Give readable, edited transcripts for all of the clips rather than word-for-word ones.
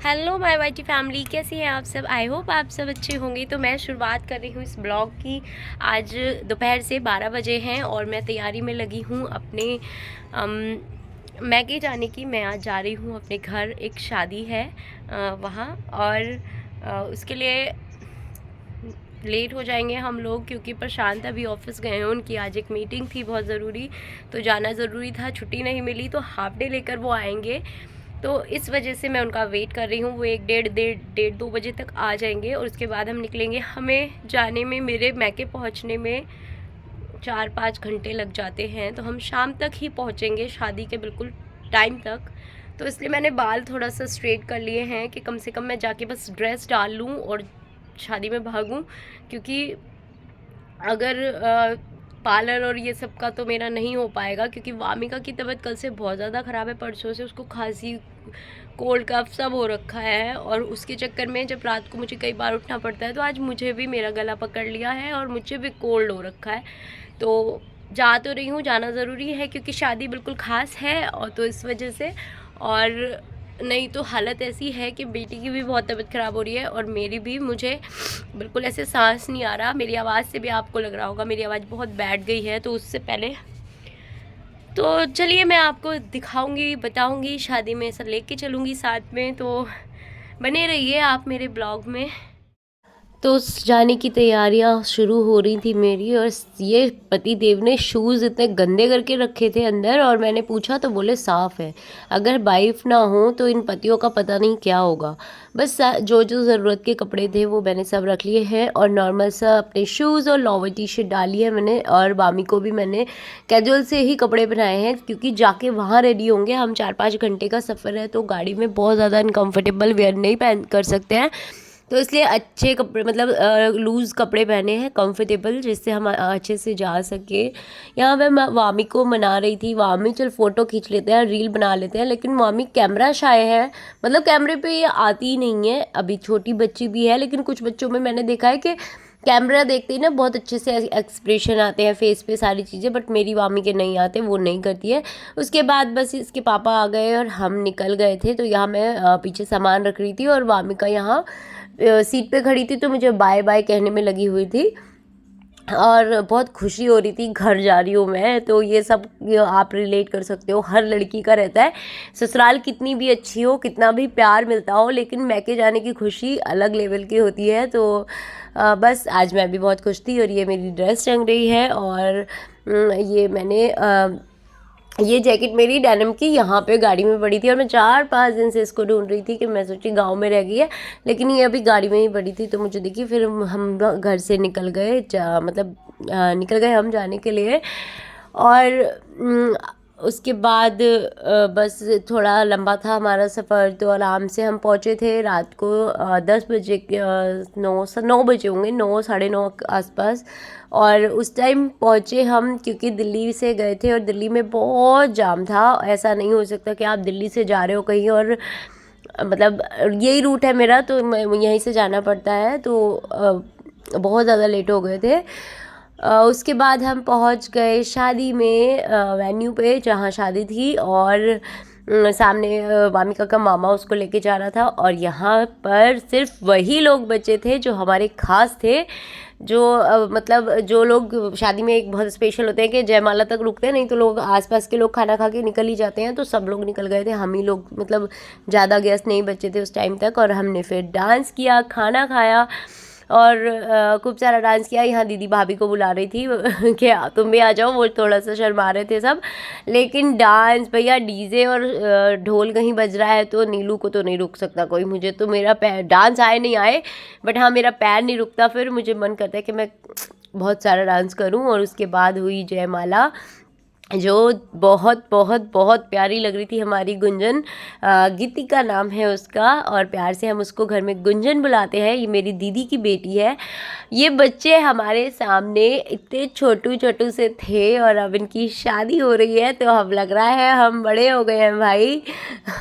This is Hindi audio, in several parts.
हेलो माय वाईटी फैमिली, कैसी हैं आप सब। आई होप आप सब अच्छे होंगे। तो मैं शुरुआत कर रही हूँ इस ब्लॉग की। आज दोपहर से 12 बजे हैं और मैं तैयारी में लगी हूँ अपने मैके जाने की। मैं आज जा रही हूँ अपने घर, एक शादी है वहाँ, और उसके लिए लेट हो जाएंगे हम लोग क्योंकि प्रशांत अभी ऑफिस गए हैं। उनकी आज एक मीटिंग थी बहुत ज़रूरी, तो जाना ज़रूरी था, छुट्टी नहीं मिली, तो हाफ डे लेकर वो आएंगे। तो इस वजह से मैं उनका वेट कर रही हूँ। वो एक डेढ़ दो बजे तक आ जाएंगे और उसके बाद हम निकलेंगे। हमें जाने में, मेरे मैके पहुँचने में 4-5 घंटे लग जाते हैं, तो हम शाम तक ही पहुँचेंगे, शादी के बिल्कुल टाइम तक। तो इसलिए मैंने बाल थोड़ा सा स्ट्रेट कर लिए हैं कि कम से कम मैं जाके बस ड्रेस डाल लूँ और शादी में भागूँ। क्योंकि अगर पार्लर और ये सब का तो मेरा नहीं हो पाएगा, क्योंकि वामिका की तबीयत कल से बहुत ज़्यादा ख़राब है। परसों से उसको खांसी, कोल्ड, कफ सब हो रखा है, और उसके चक्कर में जब रात को मुझे कई बार उठना पड़ता है, तो आज मुझे भी मेरा गला पकड़ लिया है और मुझे भी कोल्ड हो रखा है। तो जा तो रही हूँ, जाना ज़रूरी है क्योंकि शादी बिल्कुल ख़ास है, और तो इस वजह से। और नहीं तो हालत ऐसी है कि बेटी की भी बहुत तबीयत ख़राब हो रही है और मेरी भी। मुझे बिल्कुल ऐसे सांस नहीं आ रहा। मेरी आवाज़ से भी आपको लग रहा होगा मेरी आवाज़ बहुत बैठ गई है। तो उससे पहले तो चलिए मैं आपको दिखाऊंगी, बताऊंगी, शादी में ऐसा लेके चलूँगी साथ में। तो बने रहिए आप मेरे ब्लॉग में। तो उस जाने की तैयारियां शुरू हो रही थी मेरी, और ये पति देव ने शूज़ इतने गंदे करके रखे थे अंदर, और मैंने पूछा तो बोले साफ़ है। अगर वाइफ ना हो तो इन पतियों का पता नहीं क्या होगा। बस जो जो ज़रूरत के कपड़े थे वो मैंने सब रख लिए हैं, और नॉर्मल सा अपने शूज़ और लोवर टी शर्ट डाली है मैंने, और बामी को भी मैंने कैजुअल से ही कपड़े पहनाए हैं क्योंकि जाके वहाँ रेडी होंगे हम। 4-5 घंटे का सफ़र है, तो गाड़ी में बहुत ज़्यादा अनकम्फर्टेबल वेयर नहीं पहन कर सकते हैं, तो इसलिए अच्छे कपड़े, मतलब लूज़ कपड़े पहने हैं, कंफर्टेबल, जिससे हम अच्छे से जा सके। यहाँ पे मैं वामी को मना रही थी, वामी चल फ़ोटो खींच लेते हैं, रील बना लेते हैं, लेकिन वामी कैमरा शाय है, मतलब कैमरे पे ये आती ही नहीं है। अभी छोटी बच्ची भी है, लेकिन कुछ बच्चों में मैंने देखा है कि कैमरा देखते ही ना बहुत अच्छे से एक्सप्रेशन आते हैं फेस पे, सारी चीज़ें, बट मेरी वामी के नहीं आते, वो नहीं करती है। उसके बाद बस इसके पापा आ गए और हम निकल गए थे। तो यहाँ मैं पीछे सामान रख रही थी और वामी का यहाँ सीट पे खड़ी थी, तो मुझे बाय बाय कहने में लगी हुई थी और बहुत खुशी हो रही थी, घर जा रही हूँ मैं। तो ये सब आप रिलेट कर सकते हो, हर लड़की का रहता है। ससुराल कितनी भी अच्छी हो, कितना भी प्यार मिलता हो, लेकिन मैके जाने की खुशी अलग लेवल की होती है। तो बस आज मैं भी बहुत खुश थी, और ये मेरी ड्रेस टंग रही है, और ये मैंने ये जैकेट मेरी डेनिम की यहाँ पे गाड़ी में पड़ी थी, और मैं 4-5 दिन से इसको ढूंढ रही थी कि मैं सोची गांव में रह गई है, लेकिन ये अभी गाड़ी में ही पड़ी थी, तो मुझे देखी। फिर हम घर से निकल गए, मतलब निकल गए हम जाने के लिए। और उसके बाद बस थोड़ा लंबा था हमारा सफ़र, तो आराम से हम पहुँचे थे रात को 10 बजे, 9 बजे होंगे, 9 साढ़े 9 आसपास। और उस टाइम पहुँचे हम क्योंकि दिल्ली से गए थे और दिल्ली में बहुत जाम था। ऐसा नहीं हो सकता कि आप दिल्ली से जा रहे हो कहीं और, मतलब यही रूट है मेरा, तो मैं यहीं से जाना पड़ता है, तो बहुत ज़्यादा लेट हो गए थे। उसके बाद हम पहुंच गए शादी में, वेन्यू पे जहाँ शादी थी, और सामने वामिका का मामा उसको लेके जा रहा था। और यहाँ पर सिर्फ वही लोग बचे थे जो हमारे खास थे, जो मतलब जो लोग शादी में एक बहुत स्पेशल होते हैं कि जयमाला तक रुकते हैं, नहीं तो लोग आसपास के लोग खाना खा के निकल ही जाते हैं। तो सब लोग निकल गए थे, हम ही लोग, मतलब ज़्यादा गेस्ट नहीं बचे थे उस टाइम तक। और हमने फिर डांस किया, खाना खाया, और खूब सारा डांस किया। यहाँ दीदी भाभी को बुला रही थी कि तुम भी आ जाओ, वो थोड़ा सा शर्मा रहे थे सब, लेकिन डांस भैया, डीजे और ढोल कहीं बज रहा है तो नीलू को तो नहीं रुक सकता कोई। मुझे तो मेरा पैर, डांस आए नहीं आए, बट हाँ मेरा पैर नहीं रुकता। फिर मुझे मन करता है कि मैं बहुत सारा डांस करूँ। और उसके बाद हुई जयमाला, जो बहुत बहुत बहुत प्यारी लग रही थी हमारी गुंजन। गीतिका नाम है उसका, और प्यार से हम उसको घर में गुंजन बुलाते हैं। ये मेरी दीदी की बेटी है। ये बच्चे हमारे सामने इतने छोटू छोटू से थे, और अब इनकी शादी हो रही है, तो अब लग रहा है हम बड़े हो गए हैं भाई।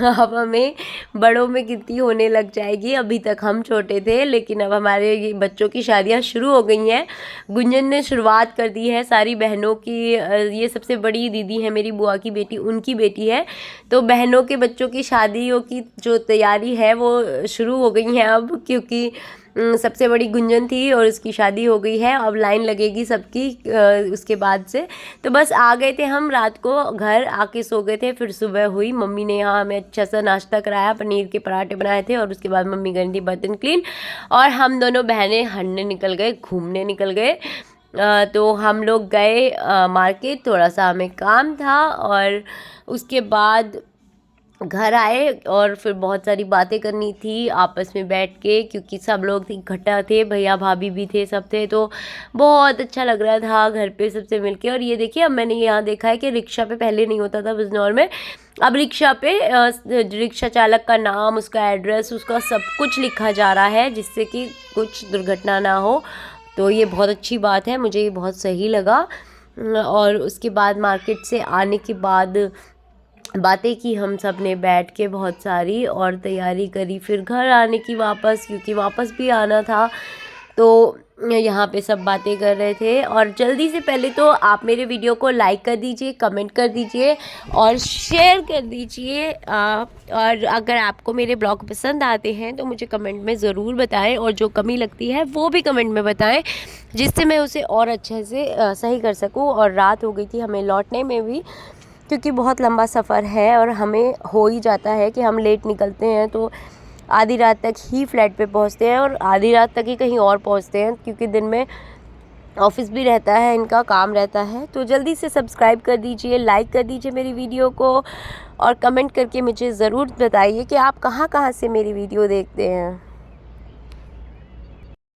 अब हमें बड़ों में गिनती होने लग जाएगी। अभी तक हम छोटे थे, लेकिन अब हमारे ये बच्चों की शादियाँ शुरू हो गई हैं। गुंजन ने शुरुआत कर दी है सारी बहनों की, ये सबसे बड़ी बड़ी दीदी है मेरी बुआ की बेटी, उनकी बेटी है। तो बहनों के बच्चों की शादियों की जो तैयारी है वो शुरू हो गई है अब, क्योंकि सबसे बड़ी गुंजन थी और उसकी शादी हो गई है। अब लाइन लगेगी सबकी उसके बाद से। तो बस आ गए थे हम, रात को घर आके सो गए थे। फिर सुबह हुई, मम्मी ने यहाँ हमें अच्छा सा नाश्ता कराया, पनीर के पराठे बनाए थे और उसके बाद मम्मी करी थी बर्तन क्लीन और हम दोनों बहनें हरने निकल गए, घूमने निकल गए। तो हम लोग गए मार्केट, थोड़ा सा हमें काम था और उसके बाद घर आए और फिर बहुत सारी बातें करनी थी आपस में बैठ के, क्योंकि सब लोग इकट्ठा थे, भैया भाभी भी थे, सब थे। तो बहुत अच्छा लग रहा था घर पे सबसे मिलके। और ये देखिए, अब मैंने यहाँ देखा है कि रिक्शा पे पहले नहीं होता था बिजनौर में, अब रिक्शा पे रिक्शा चालक का नाम, उसका एड्रेस, उसका सब कुछ लिखा जा रहा है, जिससे कि कुछ दुर्घटना ना हो। तो ये बहुत अच्छी बात है, मुझे ये बहुत सही लगा। और उसके बाद मार्केट से आने के बाद बातें की हम सब ने बैठ के बहुत सारी, और तैयारी करी फिर घर आने की वापस, क्योंकि वापस भी आना था। तो यहाँ पे सब बातें कर रहे थे। और जल्दी से पहले तो आप मेरे वीडियो को लाइक कर दीजिए, कमेंट कर दीजिए और शेयर कर दीजिए। और अगर आपको मेरे ब्लॉग पसंद आते हैं तो मुझे कमेंट में ज़रूर बताएं, और जो कमी लगती है वो भी कमेंट में बताएं, जिससे मैं उसे और अच्छे से सही कर सकूँ। और रात हो गई थी हमें लौटने में भी, क्योंकि बहुत लंबा सफ़र है और हमें हो ही जाता है कि हम लेट निकलते हैं तो आधी रात तक ही फ्लैट पे पहुंचते हैं, और आधी रात तक ही कहीं और पहुंचते हैं, क्योंकि दिन में ऑफिस भी रहता है, इनका काम रहता है। तो जल्दी से सब्सक्राइब कर दीजिए, लाइक कर दीजिए मेरी वीडियो को, और कमेंट करके मुझे ज़रूर बताइए कि आप कहाँ कहाँ से मेरी वीडियो देखते हैं।